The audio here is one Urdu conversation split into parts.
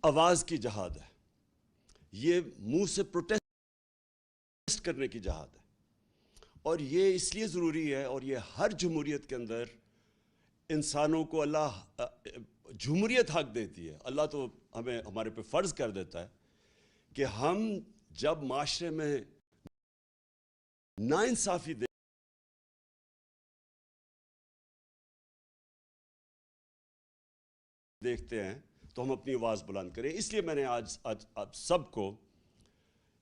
آواز کی جہاد ہے، یہ منہ سے پروٹیسٹ کرنے کی جہاد ہے، اور یہ اس لیے ضروری ہے، اور یہ ہر جمہوریت کے اندر انسانوں کو اللہ جمہوریت حق دیتی ہے، اللہ تو ہمیں ہمارے پہ فرض کر دیتا ہے کہ ہم جب معاشرے میں ناانصافی دیکھتے ہیں تو ہم اپنی آواز بلند کریں۔ اس لیے میں نے آج آپ سب کو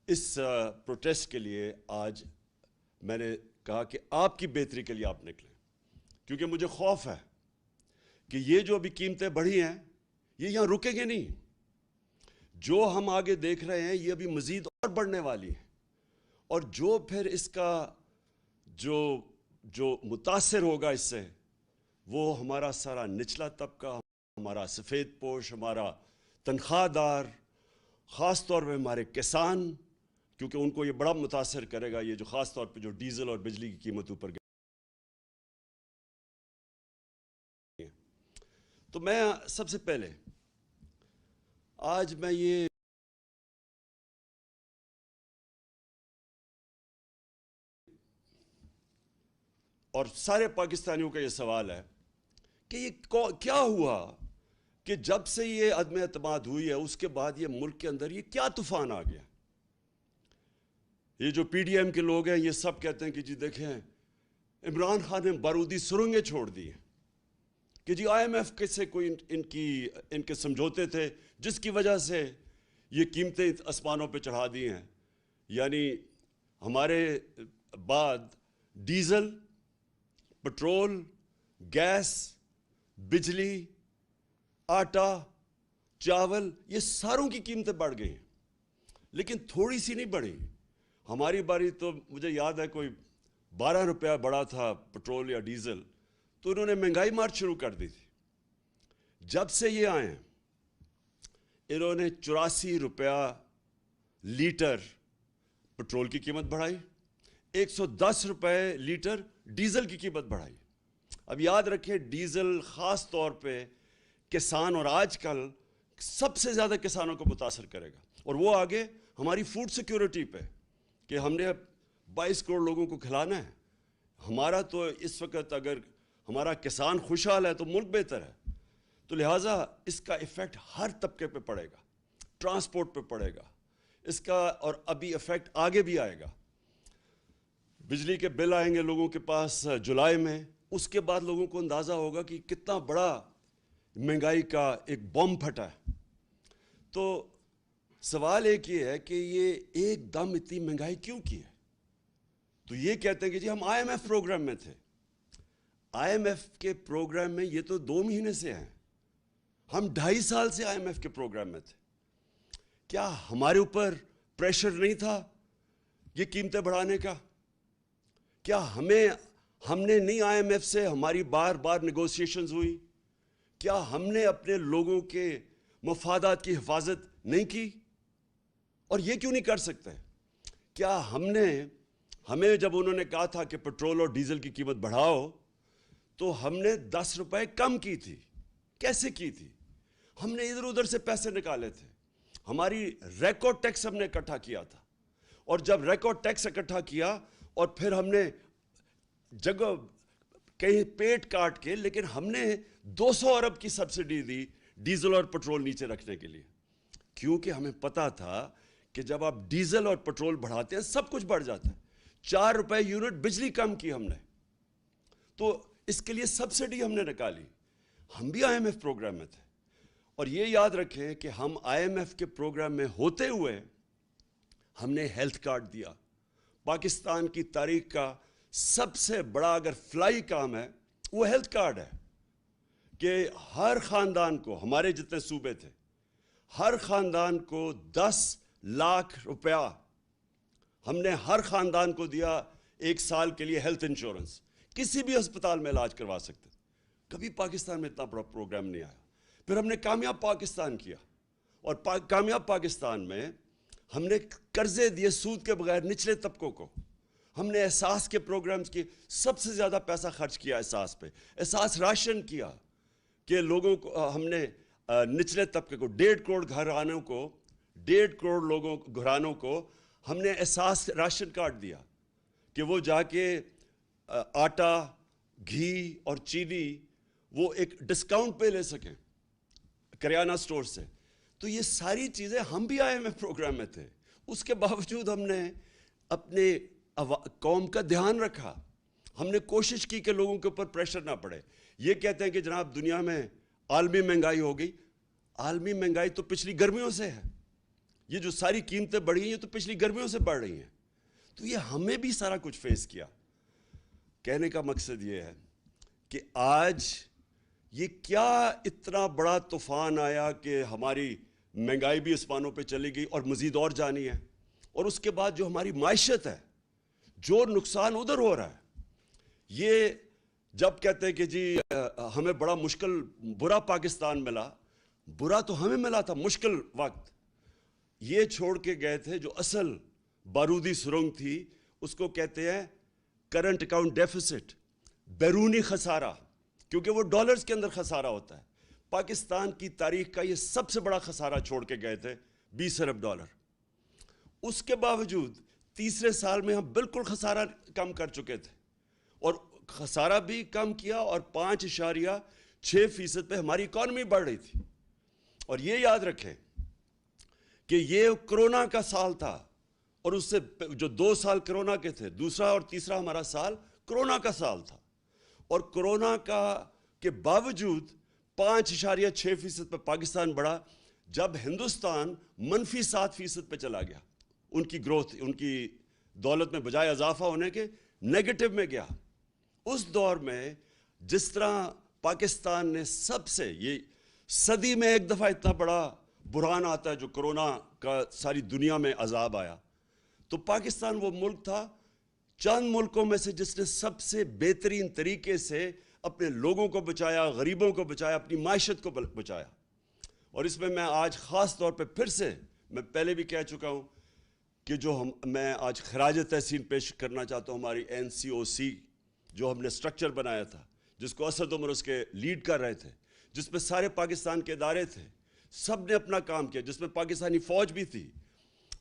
اس پروٹیسٹ کے لیے آج میں نے کہا کہ آپ کی بہتری کے لیے آپ نکلیں، کیونکہ مجھے خوف ہے کہ یہ جو ابھی قیمتیں بڑھی ہیں یہ یہاں رکیں گے نہیں، جو ہم آگے دیکھ رہے ہیں یہ ابھی مزید اور بڑھنے والی ہیں، اور جو پھر اس کا جو متاثر ہوگا اس سے، وہ ہمارا سارا نچلا طبقہ، ہمارا سفید پوش، ہمارا تنخواہ دار، خاص طور پہ ہمارے کسان، کیونکہ ان کو یہ بڑا متاثر کرے گا، یہ جو خاص طور پہ جو ڈیزل اور بجلی کی قیمت اوپر گئی ہے۔ تو میں سب سے پہلے آج میں یہ اور سارے پاکستانیوں کا یہ سوال ہے کہ یہ کیا ہوا کہ جب سے یہ عدم اعتماد ہوئی ہے اس کے بعد یہ ملک کے اندر یہ کیا طوفان آ گیا؟ یہ جو پی ڈی ایم کے لوگ ہیں یہ سب کہتے ہیں کہ جی دیکھیں عمران خان نے بارودی سرنگیں چھوڑ دی ہیں، کہ جی آئی ایم ایف سے کوئی ان کے سمجھوتے تھے جس کی وجہ سے یہ قیمتیں آسمانوں پہ چڑھا دی ہیں، یعنی ہمارے بعد ڈیزل، پٹرول، گیس، بجلی، آٹا، چاول، یہ ساروں کی قیمتیں بڑھ گئی ہیں، لیکن تھوڑی سی نہیں بڑھی۔ ہماری باری تو مجھے یاد ہے کوئی 12 روپیہ بڑا تھا پٹرول یا ڈیزل، تو انہوں نے مہنگائی مار شروع کر دی تھی۔ جب سے یہ آئے ہیں انہوں نے 84 روپیہ لیٹر پٹرول کی قیمت بڑھائی، 110 روپے لیٹر ڈیزل کی قیمت بڑھائی۔ اب یاد رکھیں ڈیزل خاص طور پہ کسان اور آج کل سب سے زیادہ کسانوں کو متاثر کرے گا، اور وہ آگے ہماری فوڈ سیکیورٹی پہ کہ ہم نے 22 کروڑ لوگوں کو کھلانا ہے۔ ہمارا تو اس وقت اگر ہمارا کسان خوشحال ہے تو ملک بہتر ہے، تو لہٰذا اس کا ایفیکٹ ہر طبقے پہ پڑے گا، ٹرانسپورٹ پہ پڑے گا اس کا، اور ابھی ایفیکٹ آگے بھی آئے گا۔ بجلی کے بل آئیں گے لوگوں کے پاس جولائی میں، اس کے بعد لوگوں کو اندازہ ہوگا کہ کتنا بڑا مہنگائی کا ایک بم پھٹا ہے۔ تو سوال ایک یہ ہے کہ یہ ایک دم اتنی مہنگائی کیوں کی ہے؟ تو یہ کہتے ہیں کہ جی ہم آئی ایم ایف پروگرام میں تھے۔ آئی ایم ایف کے پروگرام میں یہ تو 2 مہینے سے ہیں، ہم 2.5 سال سے آئی ایم ایف کے پروگرام میں تھے۔ کیا ہمارے اوپر پریشر نہیں تھا یہ قیمتیں بڑھانے کا؟ کیا ہم نے نہیں آئی ایم ایف سے ہماری بار بار نیگوسیشنز ہوئی؟ کیا ہم نے اپنے لوگوں کے مفادات کی حفاظت نہیں کی؟ اور یہ کیوں نہیں کر سکتے؟ کیا ہمیں جب انہوں نے کہا تھا کہ پٹرول اور ڈیزل کی قیمت بڑھاؤ تو ہم نے 10 روپے کم کی تھی؟ کیسے کی تھی؟ ہم نے ادھر ادھر سے پیسے نکالے تھے، ہماری ریکارڈ ٹیکس ہم نے اکٹھا کیا تھا، اور جب ریکارڈ ٹیکس اکٹھا کیا اور پھر ہم نے جگہ کہیں پیٹ کاٹ کے، لیکن ہم نے 200 ارب کی سبسڈی دی ڈیزل اور پٹرول نیچے رکھنے کے لیے، کیونکہ ہمیں پتا تھا کہ جب آپ ڈیزل اور پٹرول بڑھاتے ہیں سب کچھ بڑھ جاتا ہے۔ 4 روپے یونٹ بجلی کم کی ہم نے، تو اس کے لیے سبسڈی ہم نے نکالی۔ ہم بھی آئی ایم ایف پروگرام میں تھے، اور یہ یاد رکھیں کہ ہم آئی ایم ایف کے پروگرام میں ہوتے ہوئے ہم نے ہیلتھ کارڈ دیا۔ پاکستان کی تاریخ کا سب سے بڑا اگر فلائی کام ہے وہ ہیلتھ کارڈ ہے، کہ ہر خاندان کو، ہمارے جتنے صوبے تھے، ہر خاندان کو 10 لاکھ روپیہ ہم نے ہر خاندان کو دیا 1 سال کے لیے ہیلتھ انشورنس، کسی بھی ہسپتال میں علاج کروا سکتے۔ کبھی پاکستان میں اتنا بڑا پروگرام نہیں آیا۔ پھر ہم نے کامیاب پاکستان کیا، اور کامیاب پاکستان میں ہم نے قرضے دیے سود کے بغیر نچلے طبقوں کو، ہم نے احساس کے پروگرامز کی سب سے زیادہ پیسہ خرچ کیا احساس پہ، احساس راشن کیا کہ لوگوں کو ہم نے نچلے طبقے کو 1.5 کروڑ گھرانوں کو 1.5 کروڑ لوگوں گھرانوں کو ہم نے احساس راشن کارڈ دیا کہ وہ جا کے آٹا گھی اور چینی وہ ایک ڈسکاؤنٹ پہ لے سکیں کریانہ سٹور سے. تو یہ ساری چیزیں ہم بھی آئے ہوئے پروگرام میں تھے, اس کے باوجود ہم نے اپنے قوم کا دھیان رکھا, ہم نے کوشش کی کہ لوگوں کے اوپر پریشر نہ پڑے. یہ کہتے ہیں کہ جناب دنیا میں عالمی مہنگائی ہو گئی, عالمی مہنگائی تو پچھلی گرمیوں سے ہے, یہ جو ساری قیمتیں بڑھی ہیں یہ تو پچھلی گرمیوں سے بڑھ رہی ہیں. تو یہ ہمیں بھی سارا کچھ فیس کیا. کہنے کا مقصد یہ ہے کہ آج یہ کیا اتنا بڑا طوفان آیا کہ ہماری مہنگائی بھی آسمانوں پہ چلی گئی اور مزید اور جانی ہے, اور اس کے بعد جو ہماری معیشت ہے, جو نقصان ادھر ہو رہا ہے. یہ جب کہتے ہیں کہ جی ہمیں بڑا مشکل برا پاکستان ملا, برا تو ہمیں ملا تھا مشکل وقت. یہ چھوڑ کے گئے تھے جو اصل بارودی سرنگ تھی, اس کو کہتے ہیں کرنٹ اکاؤنٹ ڈیفیسٹ, بیرونی خسارہ, کیونکہ وہ ڈالرز کے اندر خسارہ ہوتا ہے. پاکستان کی تاریخ کا یہ سب سے بڑا خسارہ چھوڑ کے گئے تھے, 20 ارب ڈالر. اس کے باوجود تیسرے سال میں ہم بالکل خسارہ کم کر چکے تھے, اور خسارہ بھی کم کیا, اور 5.6% پہ ہماری اکانومی بڑھ رہی تھی. اور یہ یاد رکھیں کہ یہ کرونا کا سال تھا, اور اس سے جو 2 سال کرونا کے تھے, دوسرا اور تیسرا ہمارا سال کرونا کا سال تھا. اور کرونا کا کے باوجود 5.6% پہ پاکستان بڑھا, جب ہندوستان -7% پہ چلا گیا. ان کی گروتھ, ان کی دولت میں بجائے اضافہ ہونے کے نیگیٹو میں گیا. اس دور میں جس طرح پاکستان نے سب سے, یہ صدی میں ایک دفعہ اتنا بڑا بحران آتا ہے جو کرونا کا ساری دنیا میں عذاب آیا, تو پاکستان وہ ملک تھا چند ملکوں میں سے جس نے سب سے بہترین طریقے سے اپنے لوگوں کو بچایا, غریبوں کو بچایا, اپنی معیشت کو بچایا. اور اس میں آج خاص طور پہ پھر سے, میں پہلے بھی کہہ چکا ہوں کہ میں آج خراج تحسین پیش کرنا چاہتا ہوں ہماری NCOC جو ہم نے سٹرکچر بنایا تھا, جس کو اسد عمر اس کے لیڈ کر رہے تھے, جس میں سارے پاکستان کے ادارے تھے, سب نے اپنا کام کیا, جس میں پاکستانی فوج بھی تھی.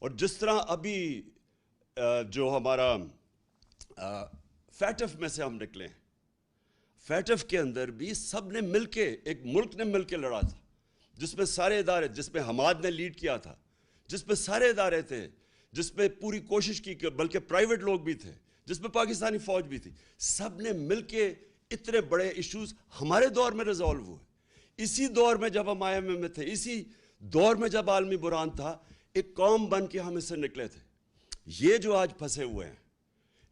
اور جس طرح ابھی جو ہمارا فیٹف میں سے ہم نکلے ہیں, فیٹف کے اندر بھی سب نے مل کے, ایک ملک نے مل کے لڑا تھا, جس میں سارے ادارے, جس میں حماد نے لیڈ کیا تھا, جس میں سارے ادارے تھے, جس میں پوری کوشش کی, بلکہ پرائیویٹ لوگ بھی تھے, جس میں پاکستانی فوج بھی تھی. سب نے مل کے اتنے بڑے ایشوز ہمارے دور میں ریزالو ہوئے. اسی دور میں جب ہم IMF میں تھے, اسی دور میں جب عالمی بحران تھا, ایک قوم بن کے ہم اس سے نکلے تھے. یہ جو آج پھنسے ہوئے ہیں,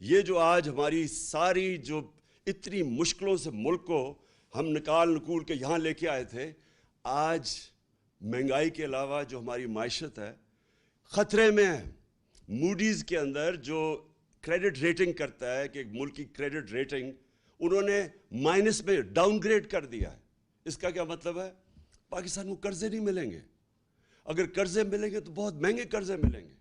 یہ جو آج ہماری ساری جو اتنی مشکلوں سے ملک کو ہم نکول کے یہاں لے کے آئے تھے, آج مہنگائی کے علاوہ جو ہماری معیشت ہے خطرے میں ہے. موڈیز کے اندر جو کریڈٹ ریٹنگ کرتا ہے کہ ایک ملک کی کریڈٹ ریٹنگ انہوں نے مائنس میں ڈاؤن گریڈ کر دیا ہے. اس کا کیا مطلب ہے؟ پاکستان کو قرضے نہیں ملیں گے, اگر قرضے ملیں گے تو بہت مہنگے قرضے ملیں گے.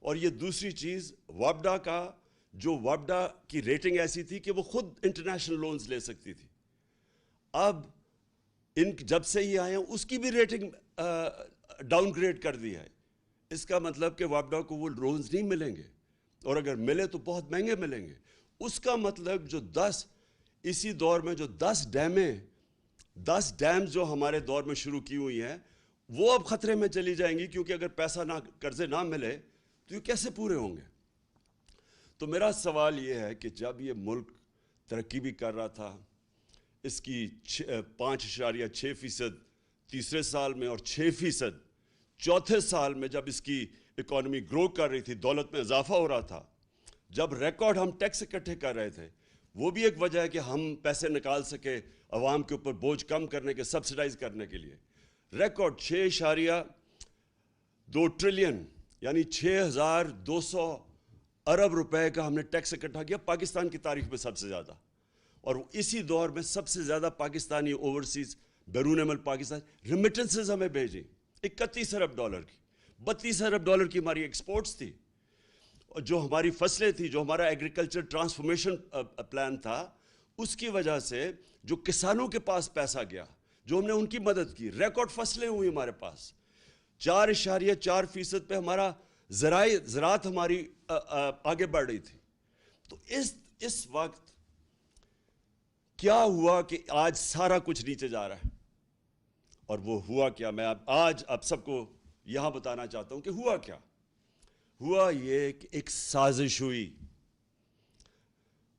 اور یہ دوسری چیز, وابڈا کا جو وابڈا کی ریٹنگ ایسی تھی کہ وہ خود انٹرنیشنل لونز لے سکتی تھی, اب جب سے یہ آئے ہیں اس کی بھی ریٹنگ ڈاؤن گریڈ کر دی ہے. اس کا مطلب کہ وابڈا کو وہ لونز نہیں ملیں گے, اور اگر ملے تو بہت مہنگے ملیں گے. اس کا مطلب جو 10 اسی دور میں جو 10 ڈیمز جو ہمارے دور میں شروع کی ہوئی ہیں وہ اب خطرے میں چلی جائیں گی, کیونکہ اگر پیسہ قرضے نہ ملے تو یہ کیسے پورے ہوں گے. تو میرا سوال یہ ہے کہ جب یہ ملک ترقی بھی کر رہا تھا, اس کی 5.6% تیسرے سال میں اور 6% چوتھے سال میں جب اس کی اکانومی گرو کر رہی تھی, دولت میں اضافہ ہو رہا تھا, جب ریکارڈ ہم ٹیکس اکٹھے کر رہے تھے, وہ بھی ایک وجہ ہے کہ ہم پیسے نکال سکے عوام کے اوپر بوجھ کم کرنے کے, سبسیڈائز کرنے کے لیے. ریکارڈ 6.2 ٹریلین یعنی 6,200 ارب روپے کا ہم نے ٹیکس اکٹھا کیا, پاکستان کی تاریخ میں سب سے زیادہ. اور اسی دور میں سب سے زیادہ پاکستانی اوورسیز بیرون ملک پاکستان ریمیٹنسز ہمیں بھیجیں 31 ارب ڈالر کی, 32 ارب ڈالر کی ہماری ایکسپورٹس تھی. اور جو ہماری فصلیں تھی, جو ہمارا ایگریکلچر ٹرانسفارمیشن پلان تھا, اس کی وجہ سے جو کسانوں کے پاس پیسہ گیا, جو ہم نے ان کی مدد کی. ریکارڈ فصلیں ہوئی ہمارے پاس, 4.4% پہ ہمارا زراعت ہماری آگے بڑھ رہی تھی. تو اس وقت کیا ہوا کہ آج سارا کچھ نیچے جا رہا ہے, اور وہ ہوا کیا, میں آج آپ سب کو یہاں بتانا چاہتا ہوں کہ ہوا کیا. ہوا یہ کہ ایک سازش ہوئی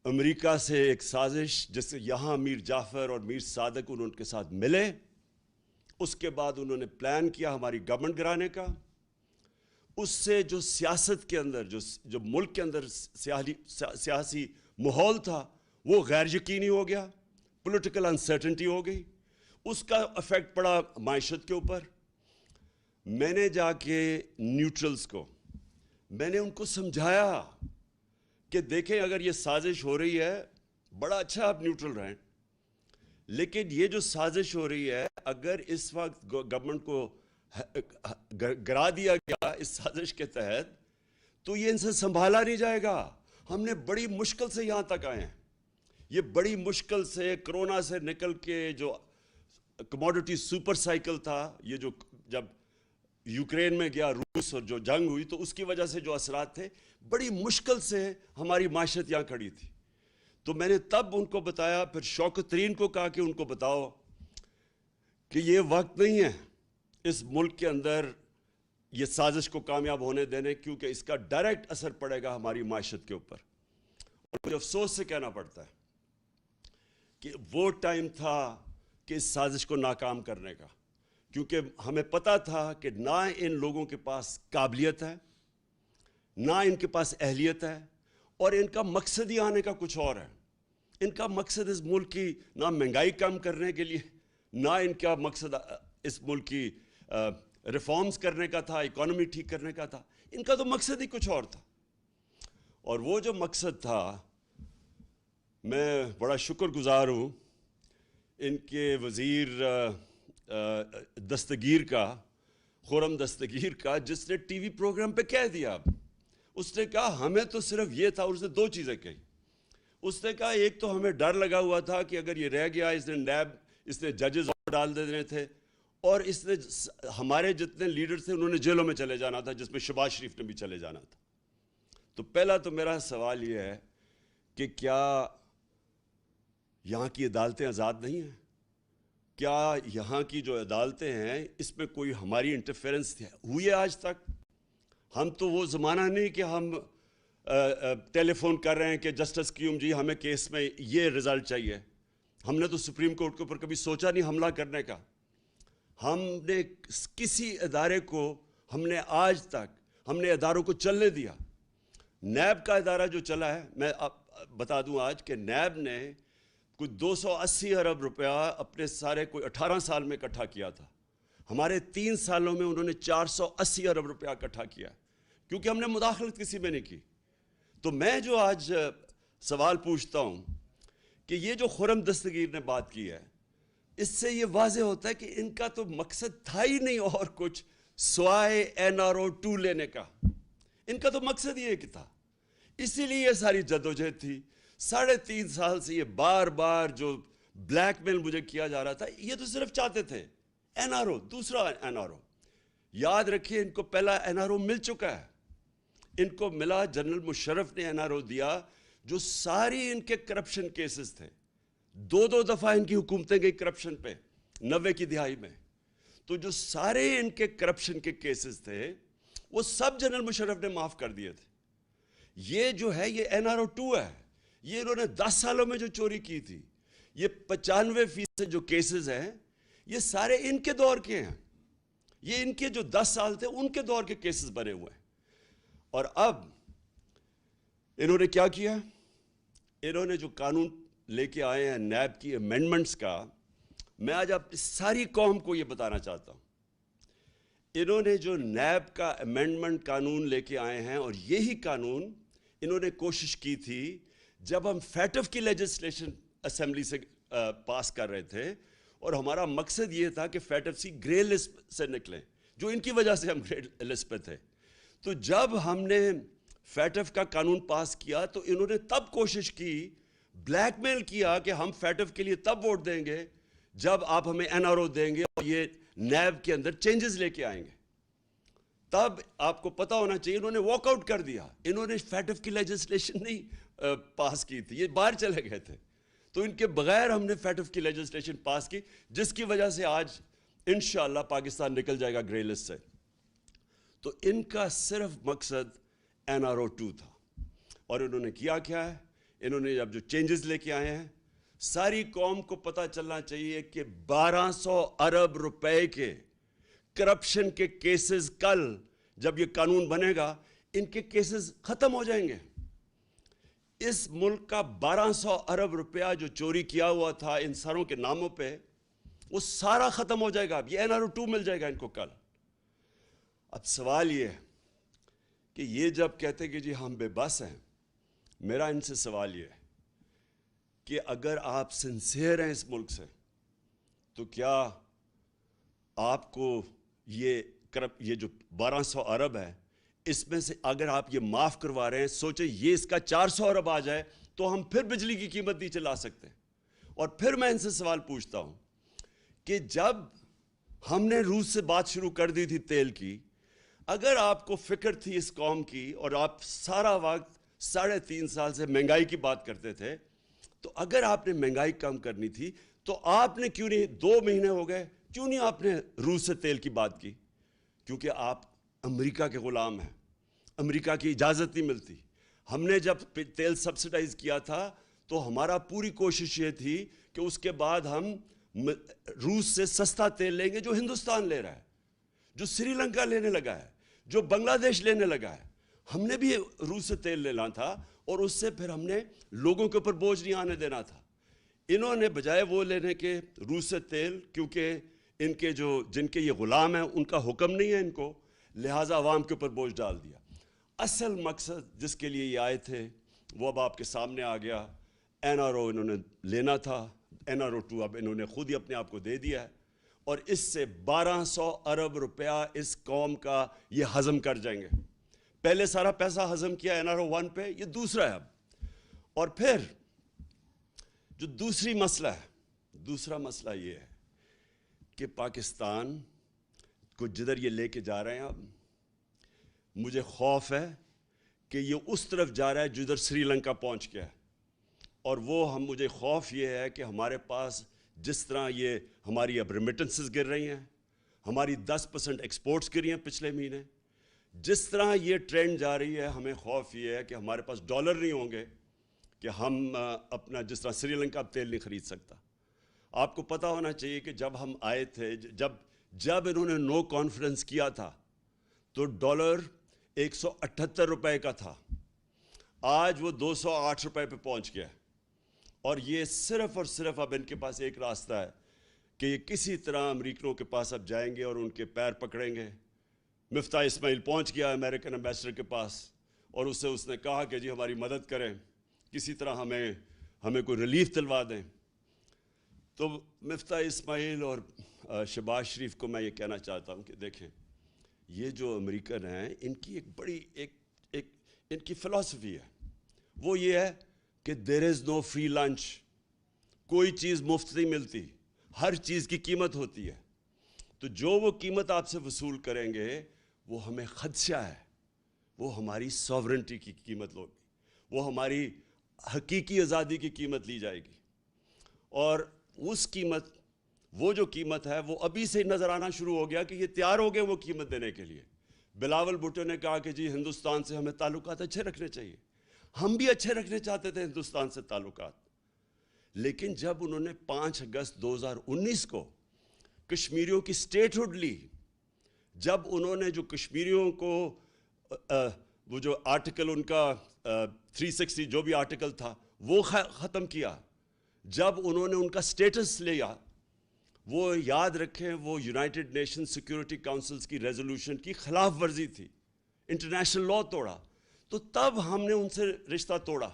امریکہ سے, ایک سازش جس سے یہاں میر جعفر اور میر صادق ان کے ساتھ ملے. اس کے بعد انہوں نے پلان کیا ہماری گورنمنٹ گرانے کا. اس سے جو سیاست کے اندر جو ملک کے اندر سیاسی ماحول تھا وہ غیر یقینی ہو گیا, پولیٹیکل انسرٹنٹی ہو گئی. اس کا افیکٹ پڑا معیشت کے اوپر. میں نے جا کے نیوٹرلز کو میں نے ان کو سمجھایا کہ دیکھیں اگر یہ سازش ہو رہی ہے بڑا اچھا آپ نیوٹرل رہیں, لیکن یہ جو سازش ہو رہی ہے اگر اس وقت گورنمنٹ کو گرا دیا گیا اس سازش کے تحت تو یہ ان سے سنبھالا نہیں جائے گا. ہم نے بڑی مشکل سے یہاں تک آئے ہیں, یہ بڑی مشکل سے کرونا سے نکل کے جو کموڈٹی سپر سائیکل تھا, یہ جو جب یوکرین میں گیا روس اور جو جنگ ہوئی تو اس کی وجہ سے جو اثرات تھے, بڑی مشکل سے ہماری معیشت یہاں کھڑی تھی. تو میں نے تب ان کو بتایا, پھر شوکت ترین کو کہا کہ ان کو بتاؤ کہ یہ وقت نہیں ہے اس ملک کے اندر یہ سازش کو کامیاب ہونے دینے, کیونکہ اس کا ڈائریکٹ اثر پڑے گا ہماری معیشت کے اوپر. اور مجھے افسوس سے کہنا پڑتا ہے کہ وہ ٹائم تھا کہ اس سازش کو ناکام کرنے کا, کیونکہ ہمیں پتہ تھا کہ نہ ان لوگوں کے پاس قابلیت ہے, نہ ان کے پاس اہلیت ہے, اور ان کا مقصد ہی آنے کا کچھ اور ہے. ان کا مقصد اس ملک کی نہ مہنگائی کم کرنے کے لیے, نہ ان کا مقصد اس ملک کی ریفارمز کرنے کا تھا, اکانومی ٹھیک کرنے کا تھا. ان کا تو مقصد ہی کچھ اور تھا. اور وہ جو مقصد تھا, میں بڑا شکر گزار ہوں ان کے وزیر دستگیر کا, خرم دستگیر کا, جس نے ٹی وی پروگرام پہ کہہ دیا. اس نے کہا ہمیں تو صرف یہ تھا, اور اس نے دو چیزیں کہی. اس نے کہا ایک تو ہمیں ڈر لگا ہوا تھا کہ اگر یہ رہ گیا, اس نے نیب, اس نے ججز ڈال دینے تھے, اور اس نے ہمارے جتنے لیڈر تھے انہوں نے جیلوں میں چلے جانا تھا, جس میں شہباز شریف نے بھی چلے جانا تھا. تو پہلا تو میرا سوال یہ ہے کہ کیا یہاں کی عدالتیں آزاد نہیں ہیں؟ کیا یہاں کی جو عدالتیں ہیں اس میں کوئی ہماری انٹرفیرنس ہوئی ہے آج تک؟ ہم تو وہ زمانہ نہیں کہ ہم ٹیلی فون کر رہے ہیں کہ جسٹس قیوم جی ہمیں کیس میں یہ رزلٹ چاہیے. ہم نے تو سپریم کورٹ کے اوپر کبھی سوچا نہیں حملہ کرنے کا. ہم نے کسی ادارے کو, ہم نے آج تک ہم نے اداروں کو چلنے دیا. نیب کا ادارہ جو چلا ہے, میں بتا دوں آج کہ نیب نے کوئی 280 ارب روپیہ اپنے سارے کوئی 18 سال میں اکٹھا کیا تھا. ہمارے 3 سالوں میں انہوں نے 480 ارب روپیہ اکٹھا کیا, کیونکہ ہم نے مداخلت کسی میں نہیں کی. تو میں جو آج سوال پوچھتا ہوں کہ یہ جو خرم دستگیر نے بات کی ہے, اس سے یہ واضح ہوتا ہے کہ ان کا تو مقصد تھا ہی نہیں اور کچھ سوائے NRO 2 لینے کا. ان کا تو مقصد یہ تھا. اسی لیے یہ ساری جدوجہد تھی. 3.5 سال سے یہ بار بار جو بلیک میل مجھے کیا جا رہا تھا, یہ تو صرف چاہتے تھے NRO, دوسرا NRO. یاد رکھیے ان کو پہلا NRO مل چکا ہے. ان کو ملا, جنرل مشرف نے NRO دیا, جو ساری ان کے کرپشن کیسز تھے. 2 دفعہ ان کی حکومتیں گئی کرپشن پہ 90 کی دہائی میں. تو جو سارے ان کے کرپشن کے کیسز تھے وہ سب جنرل مشرف نے معاف کر دیے تھے. یہ جو ہے یہ NRO 2 ہے. یہ انہوں نے 10 سالوں میں جو چوری کی تھی, یہ 95% جو کیسز ہیں یہ سارے ان کے دور کے ہیں. یہ ان کے جو 10 سال تھے ان کے دور کے کیسز بنے ہوئے ہیں. اور اب انہوں نے کیا کیا, انہوں نے جو قانون لے کے آئے ہیں نیب کی امینڈمنٹس کا, میں آج آپ ساری قوم کو یہ بتانا چاہتا ہوں. انہوں نے جو نیب کا امینڈمنٹ قانون لے کے آئے ہیں, اور یہی قانون انہوں نے کوشش کی تھی جب ہم فیٹف کی لیجسلیشن اسمبلی سے پاس کر رہے تھے, اور ہمارا مقصد یہ تھا کہ فیٹف سی گرے لسٹ سے نکلیں, جو ان کی وجہ سے ہم گرے لسٹ پہ تھے. تو جب ہم نے فیٹف کا قانون پاس کیا تو انہوں نے تب کوشش کی, بلیک میل کیا کہ ہم فیٹف کے لیے تب ووٹ دیں گے جب آپ ہمیں این آر او دیں گے اور یہ نیب کے اندر چینجز لے کے آئیں گے، تب آپ کو پتا ہونا چاہیے انہوں نے واک آؤٹ کر دیا. انہوں نے فیٹف کی لیجسلیشن نہیں پاس کی تھی، یہ باہر چلے گئے تھے. تو ان کے بغیر ہم نے فیٹف کی لیجسلیشن پاس کی، جس کی وجہ سے آج انشاءاللہ پاکستان نکل جائے گا گرے لسٹ سے. تو ان کا صرف مقصد NRO2 تھا. اور انہوں نے کیا ہے؟ انہوں نے اب جو چینجز لے کے آئے ہیں، ساری قوم کو پتہ چلنا چاہیے کہ 1200 ارب روپے کے کرپشن کے کیسز کل جب یہ قانون بنے گا ان کے کیسز ختم ہو جائیں گے. اس ملک کا 1200 ارب روپیہ جو چوری کیا ہوا تھا ان سروں کے ناموں پہ، وہ سارا ختم ہو جائے گا. اب یہ NRO2 مل جائے گا ان کو کل. اب سوال یہ ہے کہ یہ جب کہتے ہیں کہ جی ہم بے بس ہیں، میرا ان سے سوال یہ ہے کہ اگر آپ سنسیئر ہیں اس ملک سے، تو کیا آپ کو یہ جو 1200 ارب ہے، اس میں سے اگر آپ یہ معاف کروا رہے ہیں، سوچیں یہ اس کا 400 ارب آ جائے تو ہم پھر بجلی کی قیمت نیچے لا سکتے ہیں. اور پھر میں ان سے سوال پوچھتا ہوں کہ جب ہم نے روس سے بات شروع کر دی تھی تیل کی، اگر آپ کو فکر تھی اس قوم کی اور آپ سارا وقت 3.5 سال سے مہنگائی کی بات کرتے تھے، تو اگر آپ نے مہنگائی کم کرنی تھی تو آپ نے کیوں نہیں 2 مہینے ہو گئے، کیوں نہیں آپ نے روس سے تیل کی بات کی؟ کیونکہ آپ امریکہ کے غلام ہیں، امریکہ کی اجازت نہیں ملتی. ہم نے جب تیل سبسڈائز کیا تھا تو ہمارا پوری کوشش یہ تھی کہ اس کے بعد ہم روس سے سستا تیل لیں گے جو ہندوستان لے رہا ہے، جو سری لنکا لینے لگا ہے، جو بنگلہ دیش لینے لگا ہے. ہم نے بھی روس سے تیل لینا تھا اور اس سے پھر ہم نے لوگوں کے اوپر بوجھ نہیں آنے دینا تھا. انہوں نے بجائے وہ لینے کے روس سے تیل، کیونکہ ان کے جن کے یہ غلام ہیں ان کا حکم نہیں ہے ان کو، لہٰذا عوام کے اوپر بوجھ ڈال دیا. اصل مقصد جس کے لیے یہ آئے تھے وہ اب آپ کے سامنے آ گیا. NRO انہوں نے لینا تھا، NRO2 اب انہوں نے خود ہی اپنے آپ کو دے دیا ہے، اور اس سے 1200 ارب روپیہ اس قوم کا یہ ہضم کر جائیں گے. پہلے سارا پیسہ ہضم کیا NRO1 پہ، یہ دوسرا ہے اب. اور پھر جو دوسرا مسئلہ یہ ہے کہ پاکستان کو جدھر یہ لے کے جا رہے ہیں، اب مجھے خوف ہے کہ یہ اس طرف جا رہا ہے جدھر سری لنکا پہنچ گیا ہے. اور مجھے خوف یہ ہے کہ ہمارے پاس جس طرح یہ ہماری اب ریمیٹنسز گر رہی ہیں، ہماری 10% ایکسپورٹس گری ہیں پچھلے مہینے، جس طرح یہ ٹرینڈ جا رہی ہے، ہمیں خوف یہ ہے کہ ہمارے پاس ڈالر نہیں ہوں گے کہ ہم اپنا جس طرح سری لنکا تیل نہیں خرید سکتا. آپ کو پتہ ہونا چاہیے کہ جب ہم آئے تھے، جب انہوں نے نو کانفیڈنس کیا تھا تو ڈالر 178 روپے کا تھا، آج وہ 208 روپے پہ پہنچ گیا. اور یہ صرف اور صرف اب ان کے پاس ایک راستہ ہے کہ یہ کسی طرح امریکنوں کے پاس اب جائیں گے اور ان کے پیر پکڑیں گے. مفتاح اسماعیل پہنچ گیا امریکن ایمبیسڈر کے پاس اور اس نے کہا کہ جی ہماری مدد کریں، کسی طرح ہمیں کوئی ریلیف دلوا دیں. تو مفتاح اسماعیل اور شہباز شریف کو میں یہ کہنا چاہتا ہوں کہ دیکھیں، یہ جو امریکن ہیں ان کی ایک بڑی ان کی فلسفی ہے، وہ یہ ہے کہ دیر از نو فری لنچ. کوئی چیز مفت نہیں ملتی، ہر چیز کی قیمت ہوتی ہے. تو جو وہ قیمت آپ سے وصول کریں گے وہ ہمیں خدشہ ہے، وہ ہماری ساورنٹی کی قیمت ہوگی، وہ ہماری حقیقی آزادی کی قیمت لی جائے گی. اور وہ جو قیمت ہے وہ ابھی سے نظر آنا شروع ہو گیا کہ یہ تیار ہو گئے وہ قیمت دینے کے لیے. بلاول بھٹو نے کہا کہ جی ہندوستان سے ہمیں تعلقات اچھے رکھنے چاہیے. ہم بھی اچھے رکھنے چاہتے تھے ہندوستان سے تعلقات، لیکن جب انہوں نے 5 اگست 2019 کو کشمیریوں کی سٹیٹ ہوڈ لی، جب انہوں نے جو کشمیریوں کو وہ جو آرٹیکل ان کا 360 جو بھی آرٹیکل تھا وہ ختم کیا، جب انہوں نے ان کا سٹیٹس لیا، وہ یاد رکھیں وہ یونائٹڈ نیشن سیکیورٹی کاؤنسلز کی ریزولوشن کی خلاف ورزی تھی، انٹرنیشنل لاء توڑا. تو تب ہم نے ان سے رشتہ توڑا.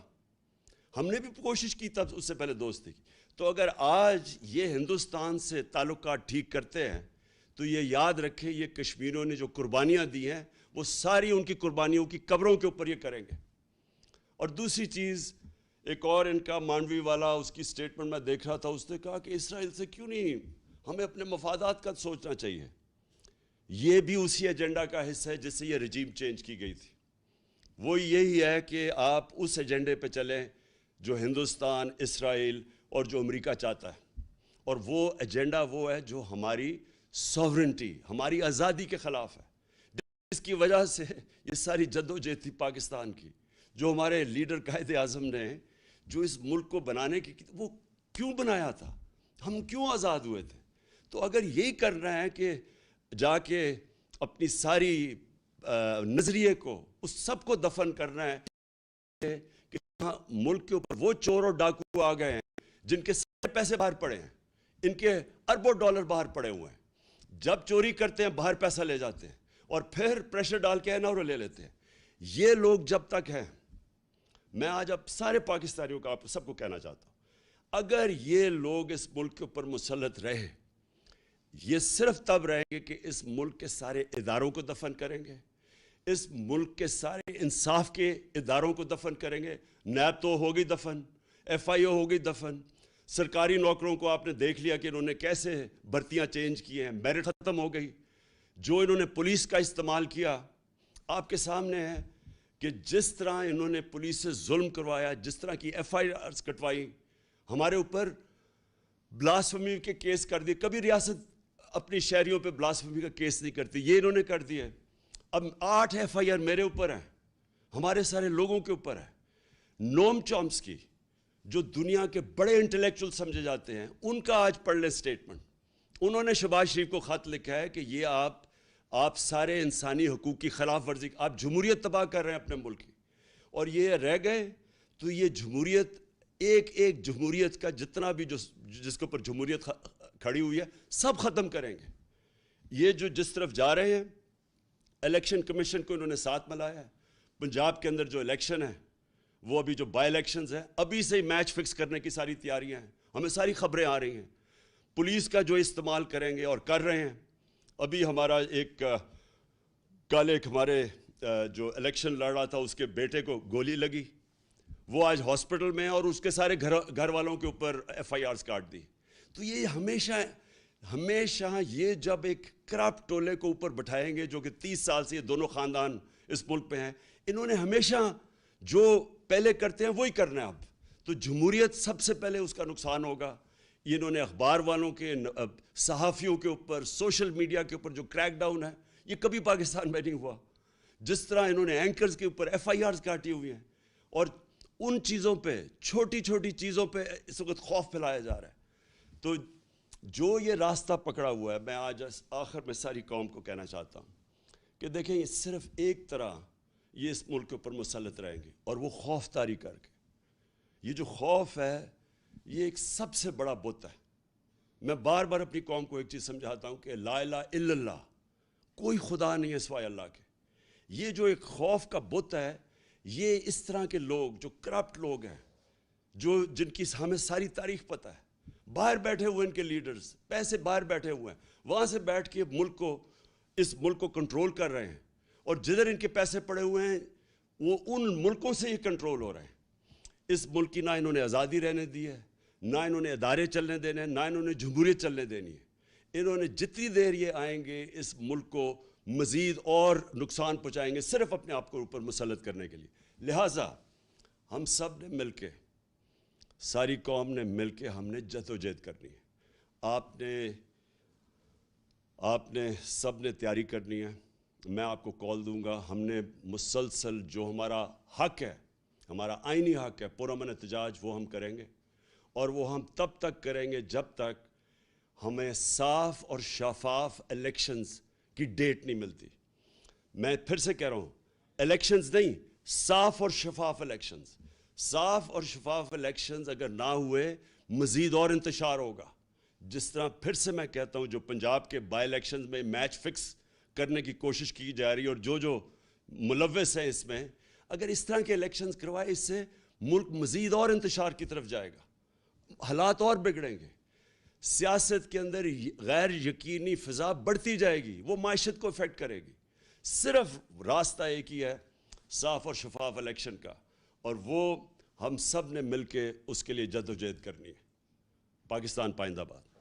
ہم نے بھی کوشش کی تب اس سے پہلے دوستی کی. تو اگر آج یہ ہندوستان سے تعلقات ٹھیک کرتے ہیں تو یہ یاد رکھیں یہ کشمیریوں نے جو قربانیاں دی ہیں وہ ساری ان کی قربانیوں کی قبروں کے اوپر یہ کریں گے. اور دوسری چیز، ایک اور ان کا مانڈوی والا، اس کی سٹیٹمنٹ میں دیکھ رہا تھا، اس نے کہا کہ اسرائیل سے کیوں نہیں، ہمیں اپنے مفادات کا سوچنا چاہیے۔ یہ بھی اسی ایجنڈا کا حصہ ہے جس سے یہ رجیم چینج کی گئی تھی۔ وہ یہی ہے کہ آپ اس ایجنڈے پہ چلیں جو ہندوستان، اسرائیل اور جو امریکہ چاہتا ہے، اور وہ ایجنڈا وہ ہے جو ہماری سوورنٹی، ہماری آزادی کے خلاف ہے۔ اس کی وجہ سے یہ ساری جدوجہد تھی پاکستان کی، جو ہمارے لیڈر قائد اعظم نے جو اس ملک کو بنانے کی، وہ کیوں بنایا تھا، ہم کیوں آزاد ہوئے تھے۔ تو اگر یہی کرنا ہے کہ جا کے اپنی ساری نظریے کو، اس سب کو دفن کرنا ہے کہ ملک کے اوپر وہ چور اور ڈاکو آ گئے ہیں جن کے سارے پیسے باہر پڑے ہیں، ان کے اربوں ڈالر باہر پڑے ہوئے ہیں، جب چوری کرتے ہیں باہر پیسہ لے جاتے ہیں اور پھر پریشر ڈال کے انور لے لیتے ہیں۔ یہ لوگ جب تک ہیں، میں آج اب سارے پاکستانیوں کا آپ سب کو کہنا چاہتا ہوں، اگر یہ لوگ اس ملک کے اوپر مسلط رہے، یہ صرف تب رہیں گے کہ اس ملک کے سارے اداروں کو دفن کریں گے، اس ملک کے سارے انصاف کے اداروں کو دفن کریں گے۔ نیب تو ہوگی دفن، ایف آئی او ہوگی دفن، سرکاری نوکروں کو آپ نے دیکھ لیا کہ انہوں نے کیسے بھرتیاں چینج کی ہیں، میرٹ ختم ہو گئی۔ جو انہوں نے پولیس کا استعمال کیا، آپ کے سامنے ہے کہ جس طرح انہوں نے پولیس سے ظلم کروایا، جس طرح کی ایف آئی آرز کٹوائی، ہمارے اوپر بلاسفمی کے کیس کر دیے۔ کبھی ریاست اپنی شہریوں پہ بلاسفمی کا کیس نہیں کرتی، یہ انہوں نے کر دیا۔ اب 8 ایف آئی آر میرے اوپر ہیں، ہمارے سارے لوگوں کے اوپر ہے۔ نوم چومسکی جو دنیا کے بڑے انٹلیکچول سمجھے جاتے ہیں، ان کا آج پڑھ لیں سٹیٹمنٹ۔ انہوں نے شہباز شریف کو خط لکھا ہے کہ یہ آپ سارے انسانی حقوق کی خلاف ورزی، آپ جمہوریت تباہ کر رہے ہیں اپنے ملک کی، اور یہ رہ گئے تو یہ جمہوریت، ایک جمہوریت کا جتنا بھی جس کے اوپر جمہوریت کھڑی ہوئی ہے، سب ختم کریں گے۔ یہ جو جس طرف جا رہے ہیں، الیکشن کمیشن کو انہوں نے ساتھ ملایا ہے۔ پنجاب کے اندر جو الیکشن ہے، وہ ابھی جو بائی الیکشنز ہیں، ابھی سے ہی میچ فکس کرنے کی ساری تیاریاں ہیں، ہمیں ساری خبریں آ رہی ہیں۔ پولیس کا جو استعمال کریں گے اور کر رہے ہیں، ابھی ہمارا کل ایک ہمارے جو الیکشن لڑ رہا تھا، اس کے بیٹے کو گولی لگی، وہ آج ہاسپٹل میں ہے، اور اس کے سارے گھر والوں کے اوپر ایف آئی آرز کاٹ دی۔ تو یہ ہمیشہ یہ جب ایک کرپٹ ٹولے کو اوپر بٹھائیں گے، جو کہ 30 سال سے یہ دونوں خاندان اس ملک پہ ہیں، انہوں نے ہمیشہ جو پہلے کرتے ہیں وہی کرنا ہے۔ اب تو جمہوریت سب سے پہلے اس کا نقصان ہوگا۔ انہوں نے اخبار والوں کے، صحافیوں کے اوپر، سوشل میڈیا کے اوپر جو کریک ڈاؤن ہے، یہ کبھی پاکستان میں نہیں ہوا۔ جس طرح انہوں نے اینکرز کے اوپر ایف آئی آرز کاٹی ہوئی ہیں، اور ان چیزوں پہ، چھوٹی چھوٹی چیزوں پہ اس وقت خوف پھیلایا جا رہا ہے۔ تو جو یہ راستہ پکڑا ہوا ہے، میں آج آخر میں ساری قوم کو کہنا چاہتا ہوں کہ دیکھیں، یہ صرف ایک طرح یہ اس ملک کے اوپر مسلط رہیں گے، اور وہ خوف طاری کر کے۔ یہ جو خوف ہے، یہ ایک سب سے بڑا بت ہے۔ میں بار بار اپنی قوم کو ایک چیز سمجھاتا ہوں کہ لا الہ الا اللہ، کوئی خدا نہیں ہے سوائے اللہ کے۔ یہ جو ایک خوف کا بت ہے، یہ اس طرح کے لوگ جو کرپٹ لوگ ہیں، جن کی ہمیں ساری تاریخ پتہ ہے، باہر بیٹھے ہوئے ان کے لیڈرز، پیسے باہر بیٹھے ہوئے ہیں، وہاں سے بیٹھ کے اس ملک کو کنٹرول کر رہے ہیں، اور جدھر ان کے پیسے پڑے ہوئے ہیں، وہ ان ملکوں سے ہی کنٹرول ہو رہے ہیں۔ اس ملک کی نہ انہوں نے آزادی رہنے دی ہے، نہ انہوں نے ادارے چلنے دینے ہیں، نہ انہوں نے جمہوریت چلنے دینی ہے۔ انہوں نے جتنی دیر یہ آئیں گے، اس ملک کو مزید اور نقصان پہنچائیں گے، صرف اپنے آپ کو اوپر مسلط کرنے کے لیے۔ لہٰذا ہم سب نے مل کے، ساری قوم نے مل کے، ہم نے جدوجہد کرنی ہے۔ آپ نے سب نے تیاری کرنی ہے۔ میں آپ کو کال دوں گا۔ ہم نے مسلسل جو ہمارا حق ہے، ہمارا آئینی حق ہے، پرامن احتجاج، وہ ہم کریں گے، اور وہ ہم تب تک کریں گے جب تک ہمیں صاف اور شفاف الیکشنز کی ڈیٹ نہیں ملتی۔ میں پھر سے کہہ رہا ہوں، الیکشنز نہیں، صاف اور شفاف الیکشنز۔ صاف اور شفاف الیکشنز اگر نہ ہوئے، مزید اور انتشار ہوگا۔ جس طرح پھر سے میں کہتا ہوں، جو پنجاب کے بائی الیکشنز میں میچ فکس کرنے کی کوشش کی جا رہی ہے، اور جو ملوث ہیں اس میں، اگر اس طرح کے الیکشنز کروائے، اس سے ملک مزید اور انتشار کی طرف جائے گا، حالات اور بگڑیں گے، سیاست کے اندر غیر یقینی فضا بڑھتی جائے گی، وہ معیشت کو افیکٹ کرے گی۔ صرف راستہ ایک ہی ہے، صاف اور شفاف الیکشن کا، اور وہ ہم سب نے مل کے اس کے لیے جدوجہد کرنی ہے۔ پاکستان پائندہ باد۔